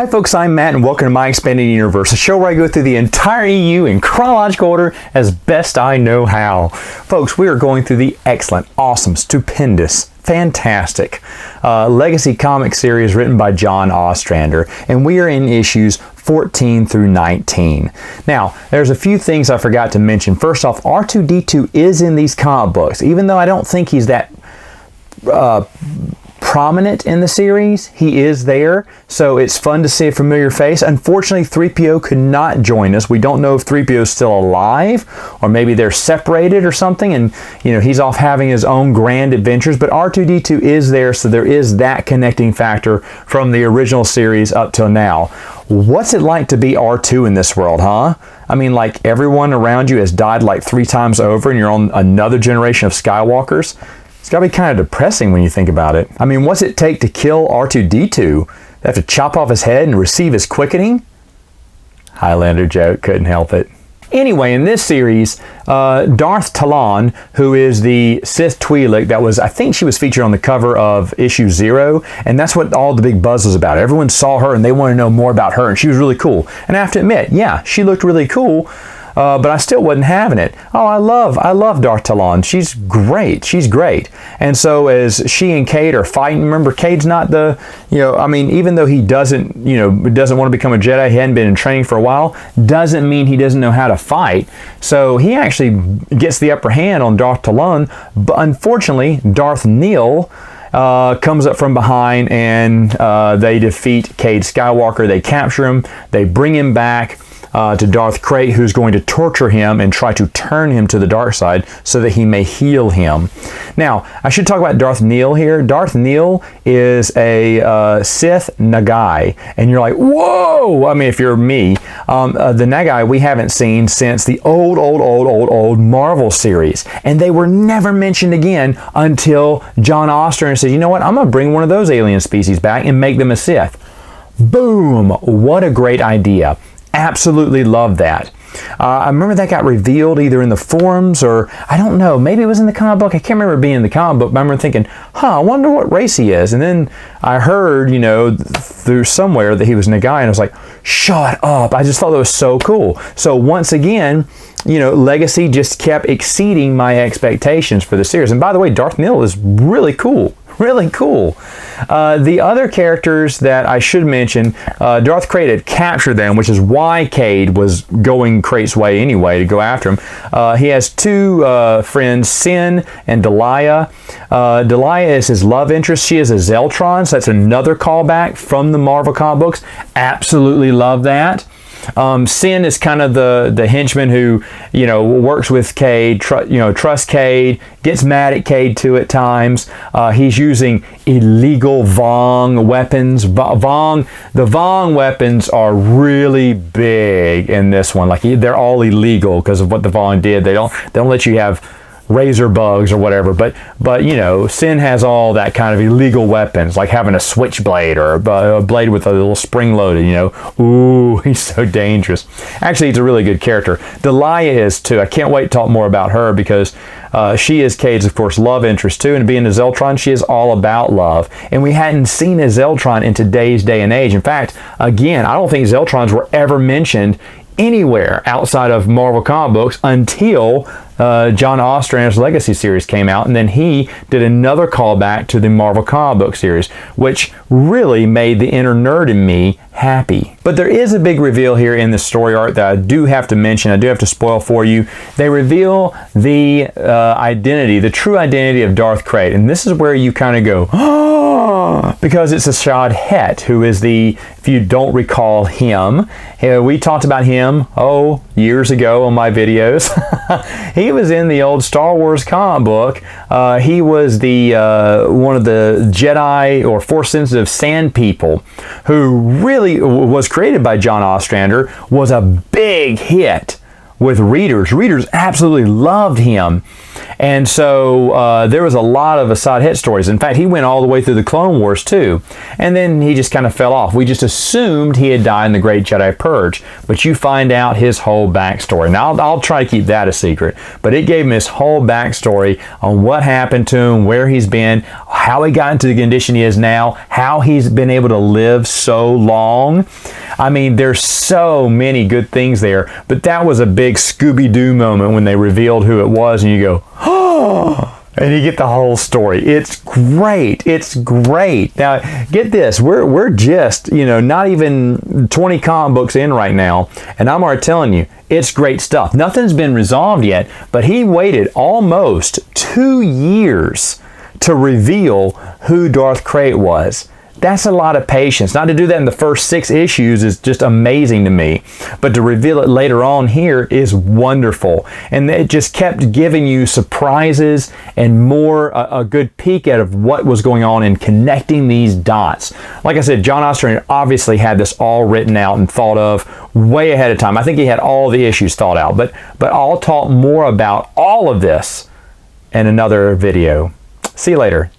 Hi folks, I'm Matt and welcome to My Expanded Universe, a show where I go through the entire EU in chronological order as best I know how. Folks, we are going through the excellent, awesome, stupendous, fantastic Legacy comic series written by John Ostrander, and we are in issues 14 through 19. Now, there's a few things I forgot to mention. First off, R2-D2 is in these comic books, even though I don't think he's that prominent in the series. He is there, so it's fun to see a familiar face. Unfortunately, 3PO could not join us. We don't know if 3PO is still alive, or maybe they're separated or something, and he's off having his own grand adventures, but R2-D2 is there, so there is that connecting factor from the original series up till now. What's it like to be R2 in this world, huh? I mean, like, everyone around you has died like 3 times over and you're on another generation of Skywalkers. It's got to be kind of depressing when you think about it. I mean, what's it take to kill R2-D2? They have to chop off his head and receive his quickening? Highlander joke, couldn't help it. Anyway, in this series, Darth Talon, who is the Sith Twi'lek that was, I think she was featured on the cover of issue 0, and that's what all the big buzz was about. Everyone saw her and they wanted to know more about her, and she was really cool. And I have to admit, yeah, she looked really cool. But I still wasn't having it. Oh, I love Darth Talon. She's great. She's great. And so as she and Cade are fighting, remember, Cade's not the, I mean, even though he doesn't want to become a Jedi, he hadn't been in training for a while, doesn't mean he doesn't know how to fight. So he actually gets the upper hand on Darth Talon, but unfortunately, Darth Nihil comes up from behind and they defeat Cade Skywalker. They capture him. They bring him back to Darth Krayt, who's going to torture him and try to turn him to the dark side so that he may heal him. Now, I should talk about Darth Nihil here. Darth Nihil is a Sith Nagai, and you're like, whoa! I mean, if you're me, the Nagai we haven't seen since the old Marvel series, and they were never mentioned again until John Ostrander said, you know what, I'm going to bring one of those alien species back and make them a Sith. Boom! What a great idea. Absolutely love that. I remember that got revealed either in the forums or, I don't know, maybe it was in the comic book. I can't remember being in the comic book, but I remember thinking, I wonder what race he is. And then I heard, through somewhere that he was Nagai, and I was like, shut up. I just thought that was so cool. So once again, Legacy just kept exceeding my expectations for the series. And by the way, Darth Nihil is really cool. Really cool. The other characters that I should mention, Darth Krayt had captured them, which is why Cade was going Krayt's way anyway to go after him. He has 2 friends, Sin and Delia. Delia is his love interest. She is a Zeltron, so that's another callback from the Marvel comic books. Absolutely love that. Sin is kind of the henchman who, works with Cade, trusts Cade, gets mad at Cade too at times. He's using illegal Vong weapons. The Vong weapons are really big in this one. Like, they're all illegal because of what the Vong did. They don't let you have razor bugs or whatever, but Sin has all that kind of illegal weapons, like having a switchblade or a blade with a little spring loaded. Ooh, he's so dangerous. Actually, he's a really good character. Delia is too. I can't wait to talk more about her because she is Cade's, of course, love interest too, and being a Zeltron, she is all about love. And we hadn't seen a Zeltron in today's day and age. In fact, again, I don't think Zeltrons were ever mentioned anywhere outside of Marvel comic books until John Ostrander's Legacy series came out, and then he did another callback to the Marvel comic book series, which really made the inner nerd in me happy. But there is a big reveal here in the story arc that I do have to mention. I do have to spoil for you. They reveal the identity, the true identity of Darth Krayt, and this is where you kind of go, oh, because it's Asajj Het, who is if you don't recall him, we talked about him, years ago on my videos. He was in the old Star Wars comic book. He was one of the Jedi or Force-sensitive sand people who really was created by John Ostrander, was a big hit with readers. Readers absolutely loved him. And so there was a lot of Asajj Het stories. In fact, he went all the way through the Clone Wars too. And then he just kind of fell off. We just assumed he had died in the Great Jedi Purge. But you find out his whole backstory. Now, I'll try to keep that a secret. But it gave him his whole backstory on what happened to him, where he's been, how he got into the condition he is now, how he's been able to live so long. I mean, there's so many good things there. But that was a big Scooby-Doo moment when they revealed who it was. And you go, oh, and you get the whole story. It's great. It's great. Now, get this. We're just, not even 20 comic books in right now, and I'm already telling you, it's great stuff. Nothing's been resolved yet, but he waited almost 2 years to reveal who Darth Krayt was. That's a lot of patience. Not to do that in the first 6 issues is just amazing to me. But to reveal it later on here is wonderful. And it just kept giving you surprises and more a good peek at of what was going on and connecting these dots. Like I said, John Ostrander obviously had this all written out and thought of way ahead of time. I think he had all the issues thought out. But I'll talk more about all of this in another video. See you later.